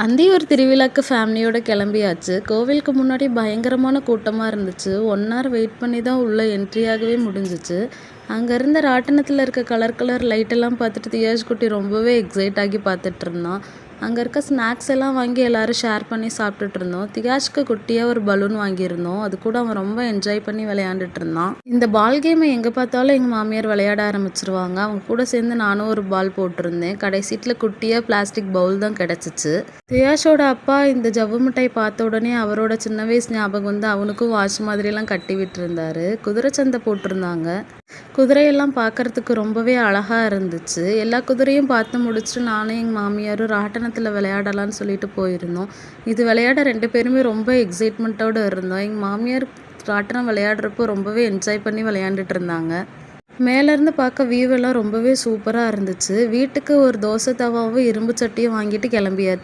அந்தியூர் திருவிழாக்கு ஃபேமிலியோட கிளம்பியாச்சு. கோவிலுக்கு முன்னாடி பயங்கரமான கூட்டமாக இருந்துச்சு. 1 ஹவர் வெயிட் பண்ணி தான் உள்ளே என்ட்ரி ஆகவே முடிஞ்சிச்சு. அங்கே இருந்த ராட்டினத்தில் இருக்க கலர் கலர் லைட்டெல்லாம் பார்த்துட்டு தியாஷ் குட்டி ரொம்பவே எக்ஸைட் ஆகி பார்த்துட்டு இருந்தான். அங்கே இருக்க ஸ்நாக்ஸ் எல்லாம் வாங்கி எல்லாரும் ஷேர் பண்ணி சாப்பிட்டுட்டு இருந்தோம். தியாஷ்க்கு குட்டியாக ஒரு பலூன் வாங்கியிருந்தோம். அது கூட அவன் ரொம்ப என்ஜாய் பண்ணி விளையாண்டுட்டு இருந்தான். இந்த பால் கேமை எங்கே பார்த்தாலும் எங்கள் மாமியார் விளையாட ஆரம்பிச்சிருவாங்க. அவங்க கூட சேர்ந்து நானும் ஒரு பால் போட்டிருந்தேன். கடைசீட்டில் குட்டியாக பிளாஸ்டிக் பவுல் தான் கிடச்சிச்சு. தியாஷோட அப்பா இந்த ஜவ்வு மிட்டாய் பார்த்த உடனே அவரோட சின்ன வயசு ஞாபகம் வந்து அவனுக்கும் வாட்ச் மாதிரிலாம் கட்டி விட்டுருந்தாரு. குதிரை சந்தை போட்டிருந்தாங்க. குதிரையெல்லாம் பார்க்கறதுக்கு ரொம்பவே அழகா இருந்துச்சு. எல்லா குதிரையும் பார்த்து முடிச்சுட்டு நானும் எங்கள் மாமியாரும் ராட்டினத்தில் விளையாடலான்னு சொல்லிட்டு போயிருந்தோம். இது விளையாட 2 பேருமே ரொம்ப எக்ஸைட்மெண்ட்டோடு இருந்தோம். எங்கள் மாமியார் ராட்டினம் விளையாடுறப்போ ரொம்பவே என்ஜாய் பண்ணி விளையாண்டுட்டு இருந்தாங்க. மேலேருந்து பார்க்க வியூவெல்லாம் ரொம்பவே சூப்பராக இருந்துச்சு. வீட்டுக்கு ஒரு தோசை தவாவும் இரும்பு சட்டியும் வாங்கிட்டு கிளம்பியாச்சு.